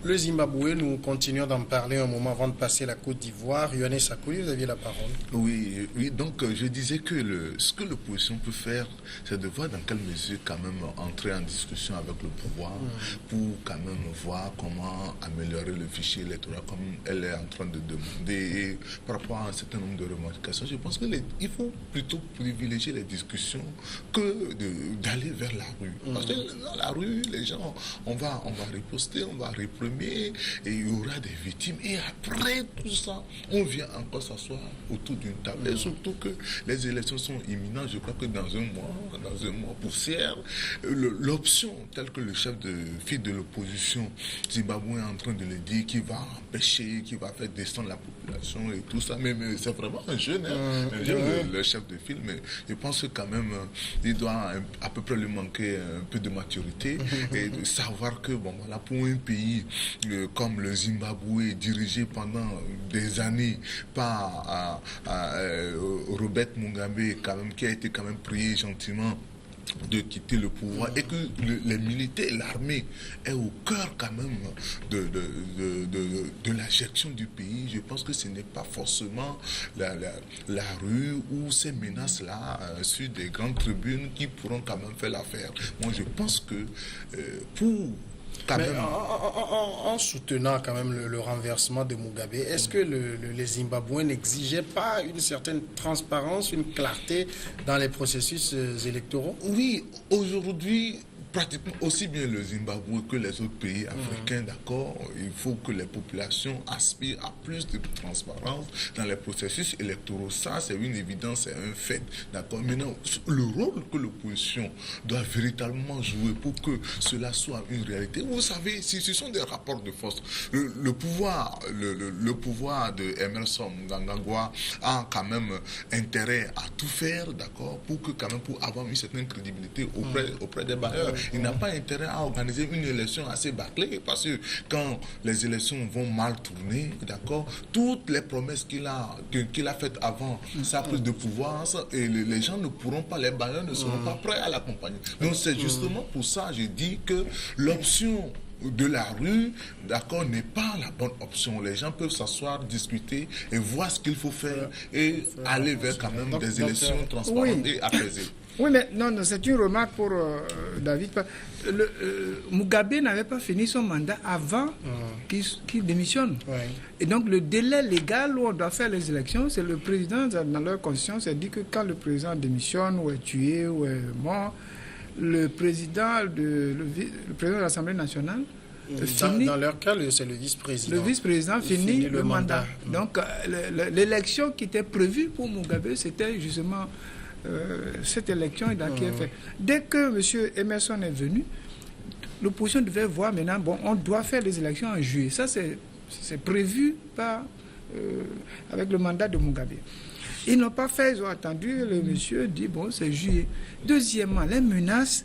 Le Zimbabwe, nous continuons d'en parler un moment avant de passer la Côte d'Ivoire. Yohannes Sakouli, vous aviez la parole. Oui, donc je disais que ce que l'opposition peut faire, c'est de voir dans quelle mesure quand même entrer en discussion avec le pouvoir pour quand même voir comment améliorer le fichier électoral comme elle est en train de demander. Et par rapport à un certain nombre de revendications, je pense qu'il faut plutôt privilégier les discussions que d'aller vers la rue. Parce que dans la rue, les gens, on va riposter, on va réprimer, et il y aura des victimes. Et après tout ça, on vient encore s'asseoir autour d'une table. Et surtout que les élections sont imminentes. Je crois que dans un mois poussière, l'option telle que le chef de file de l'opposition zimbabwéen est en train de le dire, qui va empêcher, qui va faire descendre la population et tout ça. Mais c'est vraiment un jeune, le chef de file. Mais je pense que quand même, il doit à peu près lui manquer un peu de maturité et de savoir que, bon, voilà, pour un pays comme le Zimbabwe, dirigé pendant des années par Robert Mugabe, quand même, qui a été quand même prié gentiment de quitter le pouvoir et que les militaires, l'armée est au cœur quand même de la gestion du pays. Je pense que ce n'est pas forcément la rue ou ces menaces-là sur des grandes tribunes qui pourront quand même faire l'affaire. Moi, je pense que pour... En soutenant quand même le renversement de Mugabe, est-ce que les Zimbabwéens n'exigeaient pas une certaine transparence, une clarté dans les processus électoraux? Oui, aujourd'hui, pratiquement aussi bien le Zimbabwe que les autres pays africains, d'accord, il faut que les populations aspirent à plus de transparence dans les processus électoraux. Ça, c'est une évidence, c'est un fait, d'accord. Maintenant, le rôle que l'opposition doit véritablement jouer pour que cela soit une réalité, vous savez, si ce sont des rapports de force, le pouvoir de Emmerson Mnangagwa a quand même intérêt à tout faire, d'accord, pour que quand même pour avoir une certaine crédibilité auprès des bailleurs. Il n'a pas intérêt à organiser une élection assez bâclée parce que quand les élections vont mal tourner, d'accord, toutes les promesses qu'il a faites avant sa prise de pouvoir, et les gens ne pourront pas, les bailleurs ne seront pas prêts à l'accompagner. Donc c'est justement pour ça que je dis que l'option de la rue, d'accord, n'est pas la bonne option. Les gens peuvent s'asseoir, discuter et voir ce qu'il faut faire et aller vers quand même des élections transparentes et apaisées. Oui, mais non, c'est une remarque pour David. Mugabe n'avait pas fini son mandat avant qu'il démissionne. Ouais. Et donc, le délai légal où on doit faire les élections, c'est le président, dans leur constitution, c'est dit que quand le président démissionne ou est tué ou est mort, le président de l'Assemblée nationale dans leur cas, c'est le vice-président. Le vice-président finit le mandat. Donc, l'élection qui était prévue pour Mugabe, c'était justement... cette élection qui est faite. Dès que M. Emmerson est venu, l'opposition devait voir maintenant, bon, on doit faire les élections en juillet. Ça, c'est prévu avec le mandat de Mugabe. Ils n'ont pas fait, ils ont attendu, le monsieur dit, bon, c'est juillet. Deuxièmement, les menaces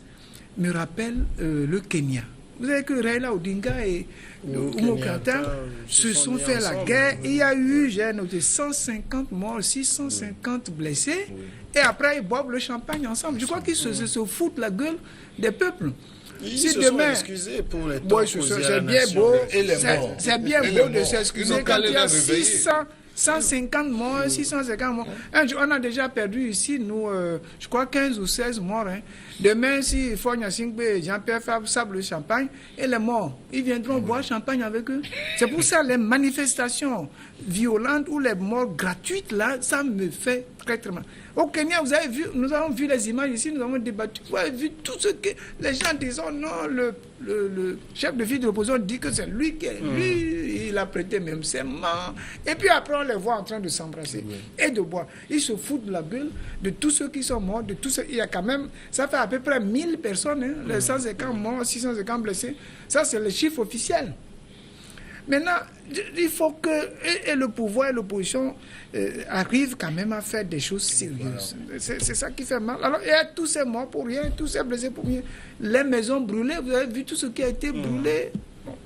me rappellent le Kenya. Vous savez que Raila Odinga et Umo Kata se sont fait la guerre. Il y a eu, j'ai noté, 150 morts, 650 blessés. Et après, ils boivent le champagne ensemble. Je crois qu'ils se foutent la gueule des peuples. Ils se sont excusés pour les temps c'est bien beau, c'est bien beau de s'excuser quand il y a 150 morts, 650 morts. On a déjà perdu ici, nous, je crois 15 ou 16 morts. Hein. Demain, si Fogna Singbe, Jean-Pierre Fabre sable le champagne, et les morts, ils viendront boire champagne avec eux. C'est pour ça les manifestations violentes ou les morts gratuites, là, ça me fait très très mal. Au Kenya, vous avez vu, nous avons vu les images ici, nous avons débattu, vous avez vu tout ce que les gens disent, non, le chef de file de l'opposition dit que c'est lui qui est, lui, il a prêté même serment. Et puis après, on les voit en train de s'embrasser et de boire. Ils se foutent de la gueule de tous ceux qui sont morts, de tous ceux, il y a quand même, ça fait à peu près 1000 personnes, hein, les 150 morts, 650 blessés. Ça, c'est le chiffre officiel. Maintenant, il faut que et le pouvoir et l'opposition arrivent quand même à faire des choses sérieuses. C'est ça qui fait mal. Alors, il y a tous ces morts pour rien, tous ces blessés pour rien. Les maisons brûlées, vous avez vu tout ce qui a été brûlé. Bon,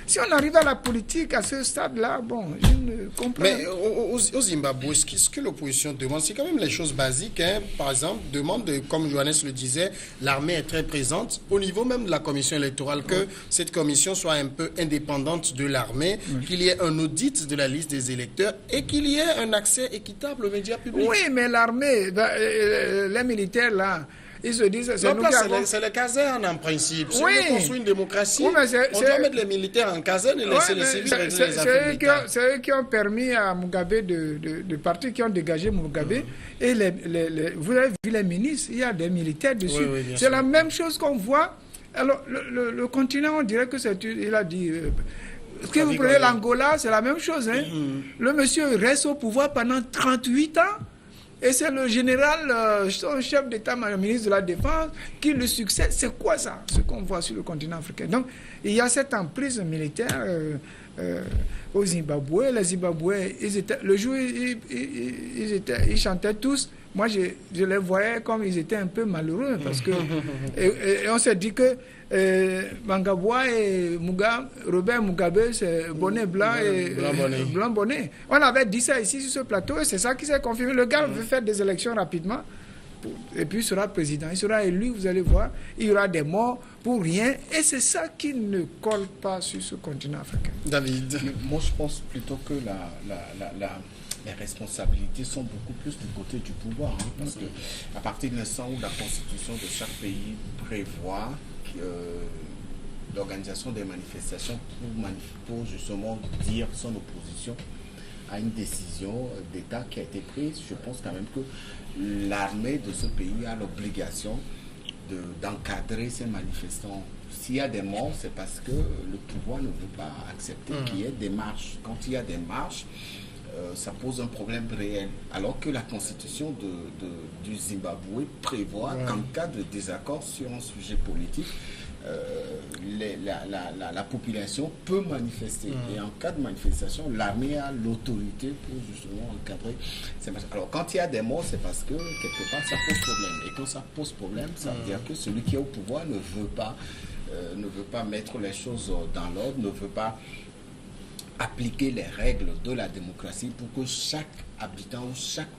Si on arrive à la politique à ce stade-là, bon, je ne comprends pas. Mais au Zimbabwe, ce que l'opposition demande, c'est quand même les choses basiques. Hein. Par exemple, demande, comme Johannes le disait, l'armée est très présente. Au niveau même de la commission électorale, que cette commission soit un peu indépendante de l'armée, qu'il y ait un audit de la liste des électeurs et qu'il y ait un accès équitable aux médias publics. Oui, mais l'armée, les militaires là, ils se disent... C'est les casernes en principe. Si on construit une démocratie, on doit mettre les militaires en caserne et laisser les civils régler les affaires militaires. C'est eux qui ont permis à Mugabe de partir, qui ont dégagé Mugabe. Et vous avez vu les ministres, il y a des militaires dessus. C'est la même chose qu'on voit. Alors, le continent, on dirait que c'est... Il a dit... Si vous prenez l'Angola, c'est la même chose. Hein. Le monsieur reste au pouvoir pendant 38 ans. Et c'est le général, son chef d'État, ministre de la Défense, qui le succède. C'est quoi ça, ce qu'on voit sur le continent africain? Donc, il y a cette emprise militaire au Zimbabwe. Les Zimbabwéens, le jour où ils chantaient tous, moi, je les voyais comme ils étaient un peu malheureux. Parce que, et on s'est dit que Mangabwa et Robert Mugabe, c'est bonnet blanc et blanc bonnet. On avait dit ça ici sur ce plateau et c'est ça qui s'est confirmé. Le gars veut faire des élections rapidement et puis il sera président. Il sera élu, vous allez voir. Il y aura des morts pour rien et c'est ça qui ne colle pas sur ce continent africain. David. Moi, je pense plutôt que les responsabilités sont beaucoup plus du côté du pouvoir. Hein, parce que à partir de l'instant où la constitution de chaque pays prévoit l'organisation des manifestations pour justement dire son opposition à une décision d'État qui a été prise, je pense quand même que l'armée de ce pays a l'obligation d'encadrer ces manifestants. S'il y a des morts, c'est parce que le pouvoir ne veut pas accepter qu'il y ait des marches. Quand il y a des marches, ça pose un problème réel. Alors que la constitution du Zimbabwe prévoit qu'en cas de désaccord sur un sujet politique, la population peut manifester. Et en cas de manifestation, l'armée a l'autorité pour justement encadrer ces marches. Alors quand il y a des morts, c'est parce que quelque part ça pose problème. Et quand ça pose problème, ça veut dire que celui qui est au pouvoir ne veut pas mettre les choses dans l'ordre, ne veut pas appliquer les règles de la démocratie pour que chaque habitant ou chaque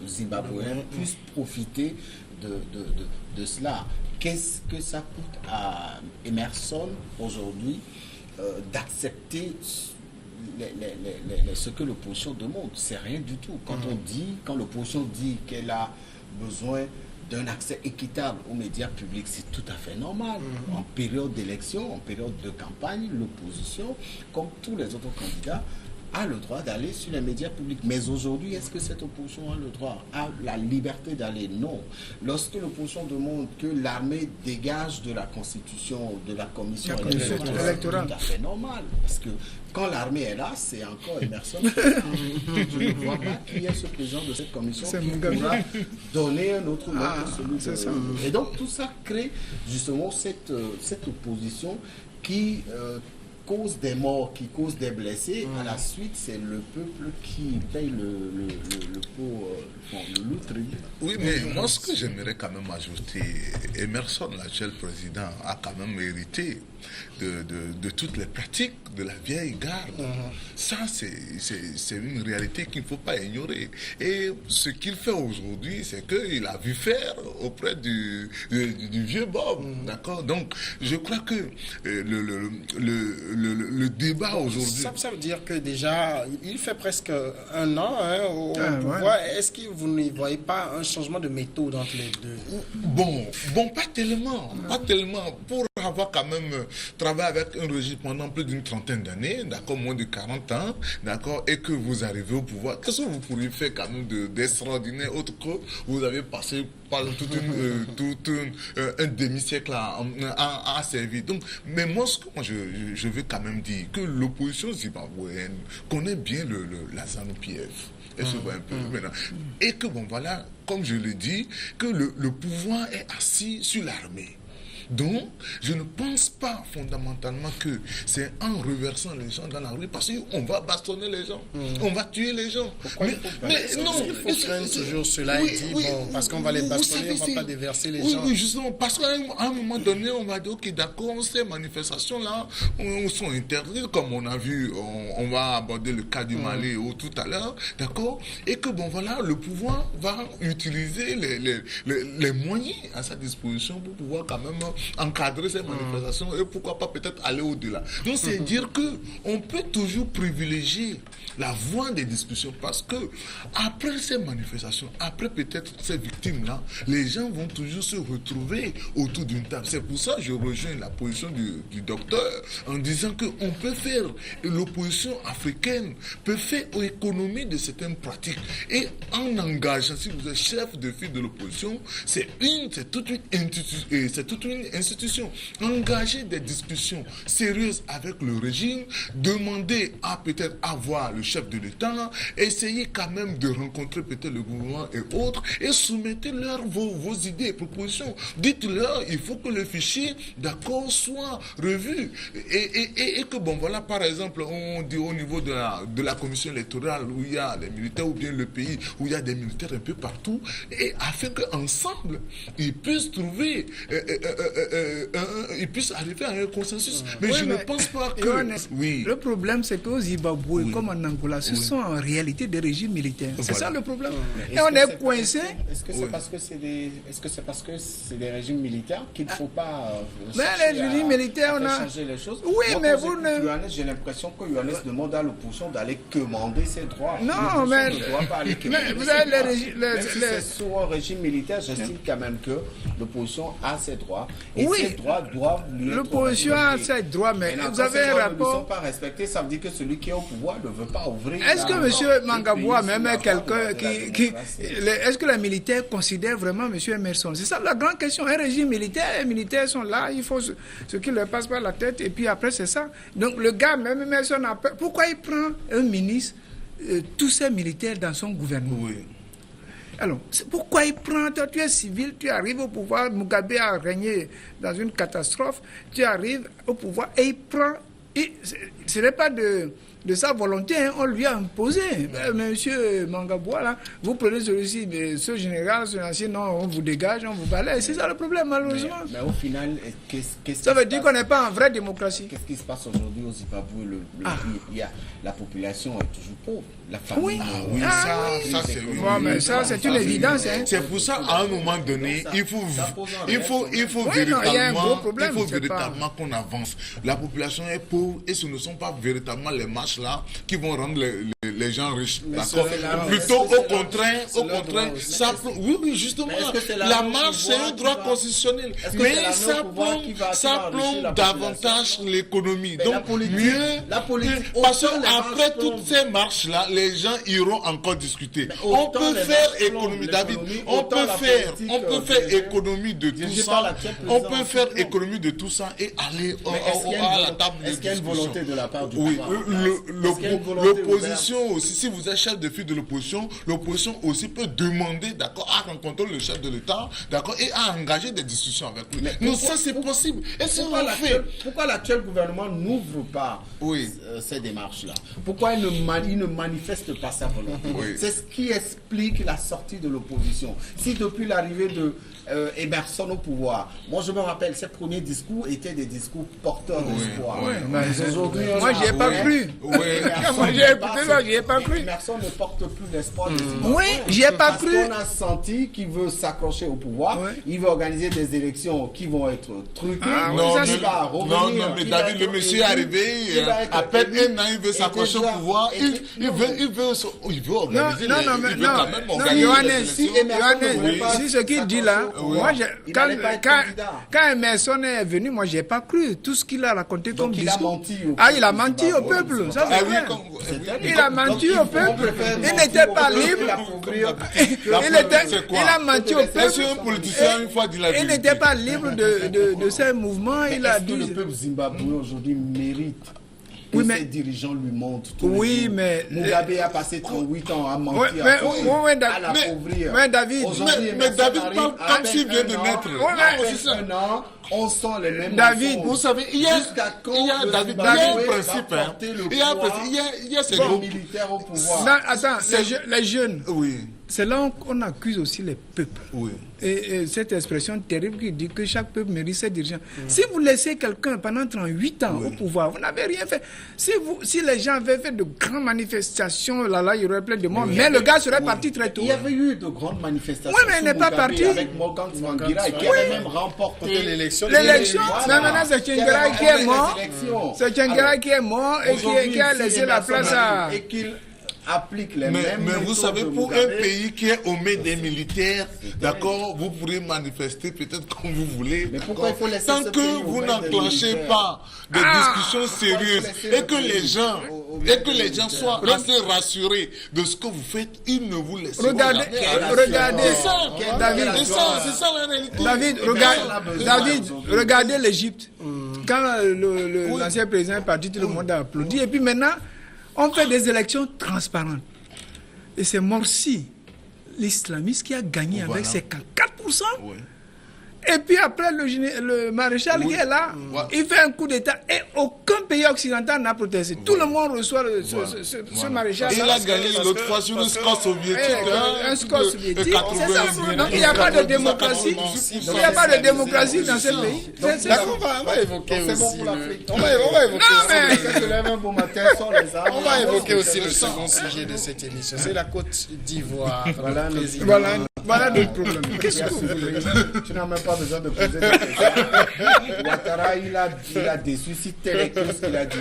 Zimbabwéen puisse profiter de cela. Qu'est-ce que ça coûte à Emerson aujourd'hui d'accepter ce que l'opposition demande? C'est rien du tout. Quand l'opposition dit qu'elle a besoin d'un accès équitable aux médias publics, c'est tout à fait normal. En période d'élection, en période de campagne, l'opposition, comme tous les autres candidats, a le droit d'aller sur les médias publics. Mais aujourd'hui, est-ce que cette opposition a le droit, a la liberté d'aller? Non. Lorsque l'opposition demande que l'armée dégage de la constitution, de la commission électorale, c'est tout à fait normal. Parce que quand l'armée est là, c'est encore Emerson. Je ne vois pas qui est ce président de cette commission qui pourra donner un autre nom que celui de... Et donc tout ça crée justement cette opposition qui cause des morts, qui cause des blessés. À la suite, c'est le peuple qui paye le tribut. Oui, mais moi, ce que j'aimerais quand même ajouter, Emerson, l'actuel président, a quand même hérité de toutes les pratiques de la vieille garde. Ça, c'est une réalité qu'il ne faut pas ignorer. Et ce qu'il fait aujourd'hui, c'est qu'il a vu faire auprès du vieux Bob. D'accord? Donc, je crois que le débat aujourd'hui... Ça veut dire que déjà, il fait presque un an au pouvoir. Est-ce que vous ne voyez pas un changement de méthode entre les deux? Bon, pas tellement. Pas tellement. Pour avoir quand même travaillé avec un régime pendant plus d'une trentaine d'années, d'accord, moins de 40 ans, d'accord, et que vous arrivez au pouvoir, qu'est-ce que vous pourriez faire quand même d'extraordinaire autre que vous avez passé par un demi-siècle à servir. Donc, mais moi, je veux quand même dire que l'opposition zimbabwéenne connaît bien la ZANU-PF. Elle se voit un peu maintenant. Et que, bon, voilà, comme je l'ai dit, que le pouvoir est assis sur l'armée. Donc, je ne pense pas fondamentalement que c'est en reversant les gens dans la rue, parce qu'on va bastonner les gens, on va tuer les gens. Mais non, il faut craindre toujours cela et dire, bon, parce qu'on va les bastonner, on ne va pas déverser les gens. Oui, justement, parce qu'à un moment donné, on va dire, ok, d'accord, ces manifestations-là sont interdites, comme on a vu, on va aborder le cas du Mali tout à l'heure, d'accord, et que, bon, voilà, le pouvoir va utiliser les moyens à sa disposition pour pouvoir quand même encadrer ces manifestations et pourquoi pas peut-être aller au-delà. Donc, c'est dire que on peut toujours privilégier la voie des discussions parce que après ces manifestations, après peut-être ces victimes-là, les gens vont toujours se retrouver autour d'une table. C'est pour ça que je rejoins la position du docteur en disant qu'on peut faire, l'opposition africaine peut faire économie de certaines pratiques. Et en engageant, si vous êtes chef de file de l'opposition, c'est toute une institution. Engager des discussions sérieuses avec le régime, demander à peut-être avoir le chef de l'État, essayer quand même de rencontrer peut-être le gouvernement et autres, et soumettez-leur vos idées et propositions. Dites-leur, il faut que le fichier d'accord soit revu. Et que, bon, voilà, par exemple, on dit au niveau de la commission électorale où il y a les militaires, ou bien le pays où il y a des militaires un peu partout, et afin qu'ensemble, ils puissent trouver, ils puissent arriver à un consensus. Mais je ne pense pas que... Oui. Le problème, c'est qu'au Zimbabwe, comme en Angola, ce sont en réalité des régimes militaires. C'est ça le problème. Et on est coincé. Est-ce que c'est parce que c'est des régimes militaires qu'il ne faut pas mais les régimes militaires, on a changer les choses? Oui, moi, mais vous ne... J'ai l'impression que Yohannes demande à l'opposition d'aller commander ses droits. Non, mais... ne doit pas aller commander vous avez les régimes... Si c'est sous un régime militaire, j'estime quand même que l'opposition a ses droits. Et ces droits doivent lui être... L'opposition a ses droits, mais vous avez un rapport... ne sont pas respectés, ça veut dire que celui qui est au pouvoir ne veut pas ouvrir... Est-ce que M. Mangaboua, même quelqu'un qui... Est-ce que les militaires considèrent vraiment M. Emerson? C'est ça la grande question. Un régime militaire, les militaires sont là, il faut ce qui leur passe par la tête, et puis après c'est ça. Donc le gars, même Emerson, pourquoi il prend un ministre, tous ces militaires dans son gouvernement? Oui. Alors, pourquoi il prend, toi, tu es civil, tu arrives au pouvoir, Mugabe a régné dans une catastrophe, tu arrives au pouvoir et il prend, ce n'est pas de sa volonté, hein, on lui a imposé. Monsieur Mangaboua, là, vous prenez celui-ci, ce général, ce ancien, non, on vous dégage, on vous balaye. C'est ça le problème, malheureusement. Mais au final, ça veut dire qu'on n'est pas en vraie démocratie. Qu'est-ce qui se passe aujourd'hui au Zimbabwe? La population est toujours pauvre. La famille. Oui, ça c'est oui. Mais ça, c'est une évidence. Hein. C'est pour ça, à un moment donné, il faut véritablement qu'on avance. La population est pauvre et ce ne sont pas véritablement les marches là qui vont rendre les gens riches. D'accord. Plutôt au contraire, oui, justement, la marche c'est un droit constitutionnel, mais ça plombe davantage l'économie. Donc mieux, parce qu'après toutes ces marches là, les gens iront encore discuter. On peut faire économie, David. On peut faire économie de tout ça. On peut faire économie de tout ça et aller à la table de discussion. Est-ce qu'il y a une volonté de la part du pouvoir? L'opposition aussi, si vous êtes chef de file de l'opposition aussi peut demander, d'accord, à rencontrer le chef de l'État, d'accord, et à engager des discussions avec lui. Mais ça, c'est possible. Et c'est pourquoi l'actuel gouvernement n'ouvre pas ces démarches-là? Pourquoi il ne manifeste pas sa volonté? C'est ce qui explique la sortie de l'opposition. Si depuis l'arrivée de Emerson au pouvoir, moi je me rappelle, ses premiers discours étaient des discours porteurs d'espoir. Aujourd'hui, moi j'y ai pas cru. Moi j'y ai pas cru. Emerson ne porte plus l'espoir. Oui, j'y ai pas cru. Parce qu'on a senti qu'il veut s'accrocher au pouvoir, il veut organiser des élections qui vont être truquées. Non, mais David, le monsieur est arrivé, à peine un an, il veut s'accrocher au pouvoir, il veut organiser si ce qu'il dit là, moi, quand Emerson est venu, moi, j'ai pas cru tout ce qu'il a raconté comme discours. Il a menti au peuple, ça c'est vrai. Il a menti au peuple. Il n'était pas libre. Il a menti au peuple. Il n'était pas libre de ces mouvements. Il a dit. Le peuple zimbabwéen aujourd'hui mérite que ses dirigeants lui montrent tout mais Mugabe a passé 38 ans à mentir, à l'appauvrir. Mais David, parle comme s'il vient de naître. Un an, on sent les mêmes David, vous savez, il y a un principe. Il y a ces groupes militaires au pouvoir. Attends, les jeunes. Oui. C'est là qu'on accuse aussi les peuples. Oui. Et cette expression terrible qui dit que chaque peuple mérite ses dirigeants. Si vous laissez quelqu'un pendant 38 ans au pouvoir, vous n'avez rien fait. Si les gens avaient fait de grandes manifestations, là, il y aurait plein de monde. Mais le gars serait parti très tôt. Il y avait eu de grandes manifestations. Oui, mais il n'est pas parti. Avec Morgan Tsvangirai qui avait même remporté l'élection. Mais maintenant, c'est Tsvangirai qui est mort. C'est Tsvangirai qui est mort et qui a laissé la place à... Et qu'il applique les mêmes mais vous savez, pour un pays qui est au milieu des militaires, d'accord, vous pourrez manifester peut-être comme vous voulez. Mais pourquoi il faut laisser tant que vous n'enclenchez pas des discussions sérieuses et que les gens soient assez rassurés de ce que vous faites, ils ne vous laissent pas. Regardez, c'est ça la réalité. David, regardez l'Égypte. Quand l'ancien président est parti, tout le monde a applaudi. Et puis maintenant, on fait des élections transparentes. Et c'est Morsi, l'islamiste, qui a gagné avec 54%. Oui. Et puis après, le maréchal qui est là, il fait un coup d'État et aucun pays occidental n'a protesté. Tout le monde reçoit ce maréchal. Il a gagné l'autre fois sur un score soviétique. Un score soviétique. C'est ça. Donc il n'y a pas de démocratie. Il n'y a pas de démocratie dans ce pays. On va évoquer aussi. On va évoquer aussi le second sujet de cette émission. C'est la Côte d'Ivoire. Voilà d'autres problèmes. Qu'est-ce que vous voulez? Tu n'as même pas besoin de poser des questions. Ouattara, il a déçu. Si tel est ce qu'il a dit.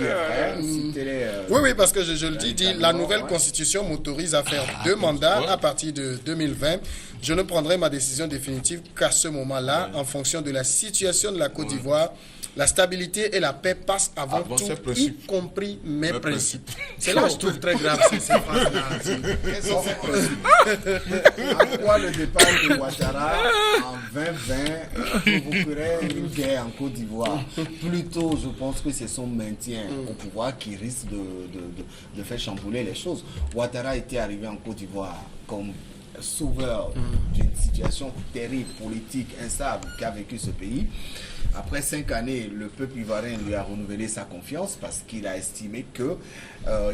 Oui, parce que je le dis, la nouvelle constitution m'autorise à faire 2 mandats à partir de 2020. Je ne prendrai ma décision définitive qu'à ce moment-là, en fonction de la situation de la Côte d'Ivoire. La stabilité et la paix passent avant tout, y compris mes principes. C'est là que je trouve très grave ces phrases-là. Quels sont ces principes? À quoi le départ de Ouattara en 2020 provoquerait une guerre en Côte d'Ivoire? Plutôt, je pense que c'est son maintien au pouvoir qui risque de faire chambouler les choses. Ouattara était arrivé en Côte d'Ivoire comme sauveur d'une situation terrible, politique, instable qu'a vécu ce pays. Après 5 années, le peuple ivoirien lui a renouvelé sa confiance parce qu'il a estimé que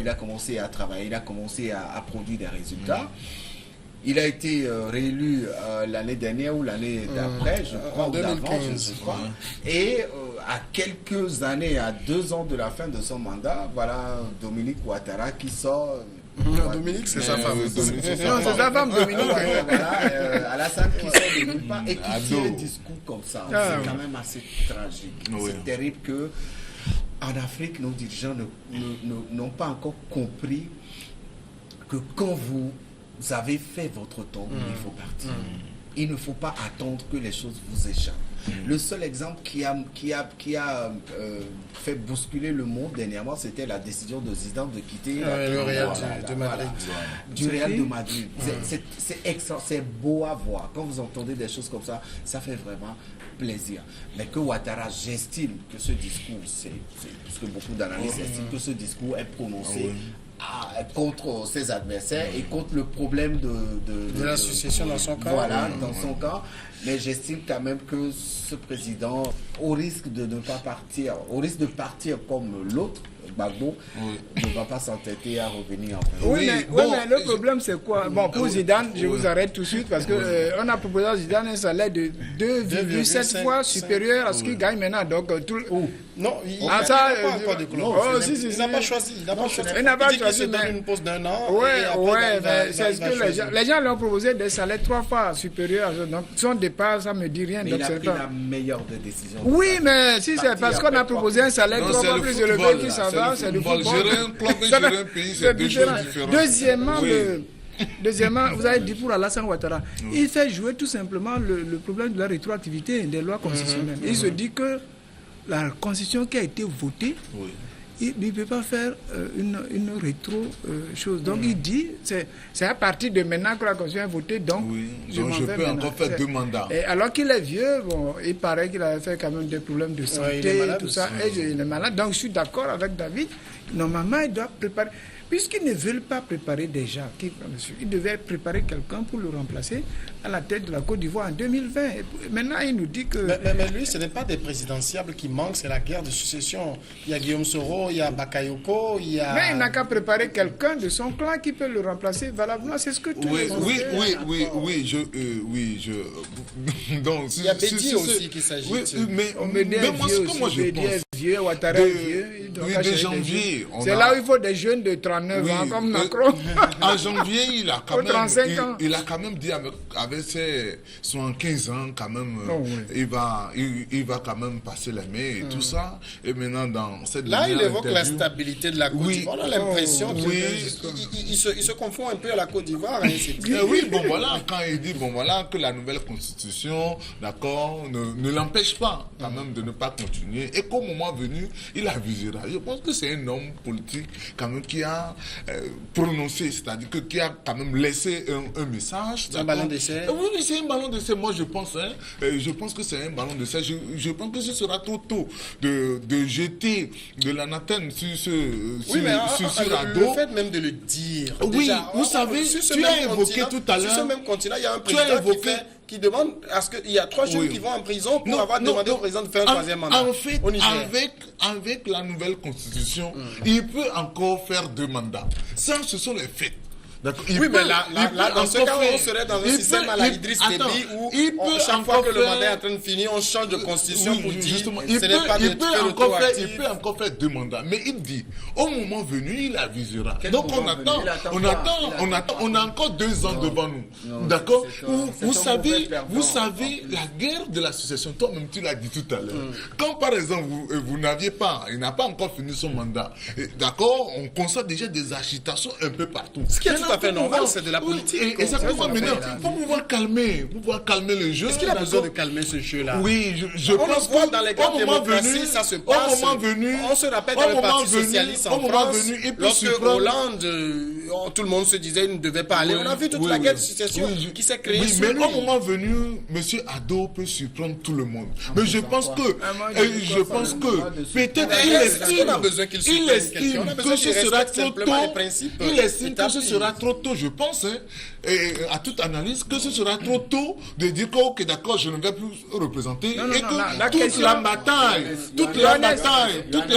il a commencé à travailler, il a commencé à produire des résultats. Il a été réélu l'année dernière ou l'année d'après, je crois, en 2015. Et à quelques années, à 2 ans de la fin de son mandat, voilà Dominique Ouattara qui sort. Dominique, c'est sa femme. Non, c'est sa femme, Dominique. Voilà, Alassane qui sort de nulle part et qui tient un discours comme ça. C'est quand même assez tragique. C'est terrible que en Afrique, nos dirigeants n'ont pas encore compris que quand vous avez fait votre temps, il faut partir. Il ne faut pas attendre que les choses vous échappent. Le seul exemple qui a fait bousculer le monde dernièrement, c'était la décision de Zidane de quitter le Real de Madrid. Du Real de Madrid. C'est beau à voir. Quand vous entendez des choses comme ça, ça fait vraiment plaisir. Mais que Ouattara, j'estime que ce discours, c'est parce que beaucoup d'analystes estiment que ce discours est prononcé contre ses adversaires et contre le problème de la succession dans son camp. Voilà, dans son camp. Mais j'estime quand même que ce président, au risque de ne pas partir, au risque de partir comme l'autre, Gbagbo, ne va pas s'entêter à revenir en fait. Oui, mais le problème c'est quoi? Bon, pour Zidane, je vous arrête tout de suite parce que on a proposé à Zidane un salaire de 2,7 fois supérieur à ce qu'il gagne maintenant. Donc, non, il n'a pas encore de clause. Il n'a pas choisi. Il n'a pas choisi. Mais une pause d'1 an. Oui, mais c'est ce que les gens lui ont proposé des salaires 3 fois supérieurs. Donc, son départ, ça ne me dit rien. Mais il a pris la meilleure des décisions. Oui, mais si c'est parce qu'on a proposé un salaire 3 fois plus élevé qui s'en va, c'est du football. Gérer un club et gérer un pays, c'est deux choses différentes. Deuxièmement, vous avez dit pour Alassane Ouattara, il fait jouer tout simplement le problème de la rétroactivité des lois constitutionnelles. Il se dit que la constitution qui a été votée il ne peut pas faire une rétro-chose. Donc il dit, c'est à partir de maintenant que la Constitution est votée, donc je peux encore faire 2 mandats. Et alors qu'il est vieux, bon, il paraît qu'il avait fait quand même des problèmes de santé, il est malade, tout ça, et il est malade. Donc je suis d'accord avec David, normalement il doit préparer. Puisqu'ils ne veulent pas préparer déjà, ils devaient préparer quelqu'un pour le remplacer à la tête de la Côte d'Ivoire en 2020. Et maintenant, il nous dit que... Mais lui, ce n'est pas des présidentiables qui manquent, c'est la guerre de succession. Il y a Guillaume Soro, il y a Bakayoko, il y a... Mais il n'a qu'à préparer quelqu'un de son clan qui peut le remplacer valablement. C'est ce que tout le monde Donc, il y a Bédier aussi qui s'agit de... Mais moi, ce que moi je pense... Vieux, Ouattara est vieux. De janvier. C'est là où il faut des jeunes de 39 ans comme Macron. En janvier, il a quand même dit avec ses 75 ans, quand même, il va quand même passer la main et tout ça. Et maintenant, dans cette là, il évoque la stabilité de la Côte d'Ivoire. On a l'impression qu'il se confond un peu à la Côte d'Ivoire. Oui, bon voilà, quand il dit bon voilà que la nouvelle constitution, d'accord, ne l'empêche pas quand même de ne pas continuer. Et qu'au moment venu, il avisera. Je pense que c'est un homme politique quand même qui a prononcé, c'est-à-dire qui a quand même laissé un message. C'est un ballon d'essai. Oui, c'est un ballon d'essai. Moi, je pense que c'est un ballon d'essai. Je pense que ce sera trop tôt de jeter de l'anathème sur Ado. Le fait même de le dire. Oui, déjà, vous savez, tu as évoqué tout à l'heure. Sur ce même continent, il y a un président qui demande à ce qu'il y a 3 jeunes qui vont en prison pour avoir demandé au président de faire un 3e mandat. En fait, avec la nouvelle constitution, il peut encore faire 2 mandats. Ça, ce sont les faits. Oui, mais là, dans ce cas, on serait dans un système à la Idriss Déby où chaque fois que le mandat est en train de finir, on change de constitution pour dire il peut encore faire 2 mandats. Mais il dit, au moment venu, il avisera. Donc on a encore 2 ans devant nous. D'accord? Vous savez, la guerre de la succession, toi-même tu l'as dit tout à l'heure. Quand par exemple, vous n'aviez pas, il n'a pas encore fini son mandat, d'accord? On constate déjà des agitations un peu partout. Ce qui est tout à fait normal, c'est de la politique. Exactement, maintenant, pour pouvoir calmer le jeu. Est-ce qu'il a besoin de calmer ce jeu-là? Oui, je pense que dans les grandes démocraties, ça se passe. On se rappelle dans le Parti socialiste en France, lorsque Hollande, tout le monde se disait qu'il ne devait pas aller. On a vu toute la guerre de succession qui s'est créée. Oui, mais au moment venu, M. Ado peut surprendre tout le monde. Mais je pense que peut-être qu'il estime que ce sera trop tôt. Il estime que ce sera trop tôt, je pense, à toute analyse, que ce sera trop tôt de dire que, ok, d'accord, je ne vais plus représenter, et que toute la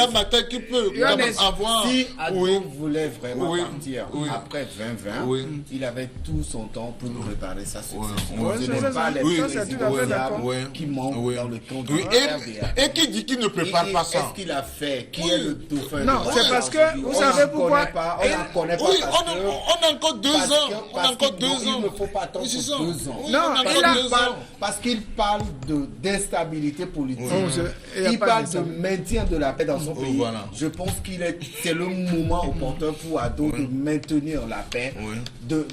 bataille qui peut avoir... Si Ado voulait vraiment partir après 2020, il avait tout son temps pour nous préparer sa succession. Ce n'est pas les présidents qui manquent dans le temps de et qui dit qu'il ne prépare pas ça. Qu'est-ce qu'il a fait? Qui est le dauphin? Non, c'est parce que, vous savez pourquoi... On ne connaît pas. On a encore 2 ans. On a encore 2 ans. Il ne faut pas attendre 2 ans. Non, parce qu'il parle d'instabilité politique. Il parle de maintien de la paix dans son pays. Je pense c'est le moment opportun pour Ado de maintenir la paix,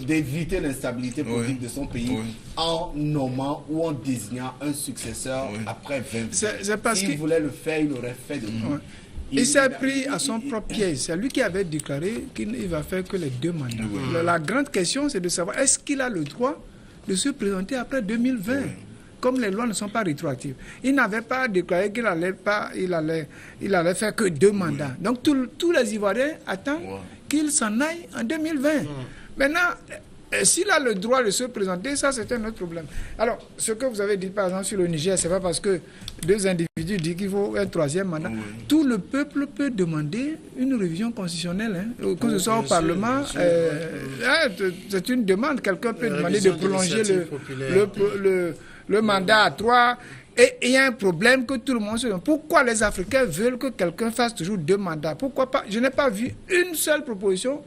d'éviter l'instabilité politique de son pays en nommant ou en désignant un successeur après 20 ans. S'il voulait le faire, il l'aurait fait de nous. Il s'est pris à son propre piège. C'est lui qui avait déclaré qu'il ne va faire que les 2 mandats. La grande question, c'est de savoir est-ce qu'il a le droit de se présenter après 2020 comme les lois ne sont pas rétroactives. Il n'avait pas déclaré qu'il allait faire que 2 mandats. Donc tous les Ivoiriens attendent qu'il s'en aille en 2020. Maintenant, s'il a le droit de se présenter, ça c'est un autre problème. Alors, ce que vous avez dit par exemple sur le Niger, c'est pas parce que 2 individus disent qu'il faut un 3e mandat. Tout le peuple peut demander une révision constitutionnelle, que ce soit au Parlement. C'est une demande. Quelqu'un peut demander de prolonger le mandat à 3. Et il y a un problème que tout le monde se demande. Pourquoi les Africains veulent que quelqu'un fasse toujours 2 mandats? Pourquoi pas? Je n'ai pas vu une seule proposition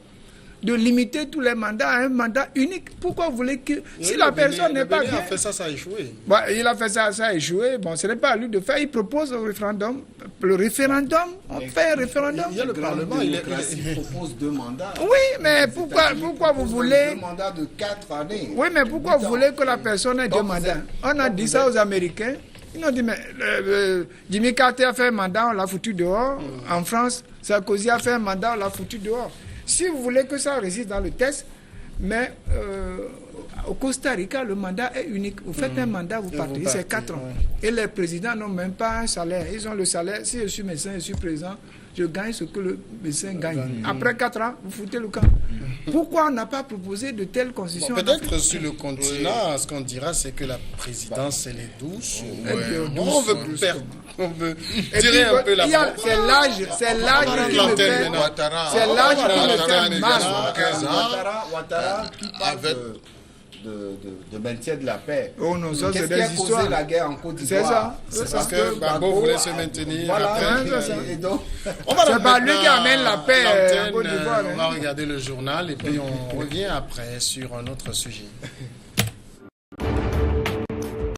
de limiter tous les mandats à un mandat unique. Pourquoi vous voulez que... Si la personne n'est pas bien... Il a fait ça, ça a échoué. Il a fait ça, ça a échoué. Bon, ce n'est pas à lui de faire. Il propose au référendum. Le référendum, on fait un référendum. Il y a le Parlement, il propose 2 mandats. Oui, mais pourquoi vous voulez... 2 mandats de 4 années. Oui, mais pourquoi vous voulez que la personne ait 2 mandats? On a dit ça aux Américains. Ils ont dit, mais Jimmy Carter a fait un mandat, on l'a foutu dehors. En France, Sarkozy a fait un mandat, on l'a foutu dehors. Si vous voulez que ça résiste dans le texte, mais au Costa Rica, le mandat est unique. Vous faites un mandat, vous partez, c'est 4 ans. Et les présidents n'ont même pas un salaire. Ils ont le salaire. Si je suis médecin, je suis président, je gagne ce que le médecin gagne. Après 4 ans, vous foutez le camp. Pourquoi on n'a pas proposé de telles constitutions? Peut-être sur le continent, ce qu'on dira, c'est que la présidence, elle est douce. On veut tirer un peu la boîte. C'est l'âge qui me fait mal. Ouattara qui parle de maintien de la paix. Oh non, ça c'est Qu'est-ce qui a des causé histoires. la guerre en Côte d'Ivoire? C'est parce que Gbagbo voulait se maintenir. Voilà, après, et donc, c'est pas lui qui amène la paix en Côte d'Ivoire. On va regarder le journal et puis on revient après sur un autre sujet.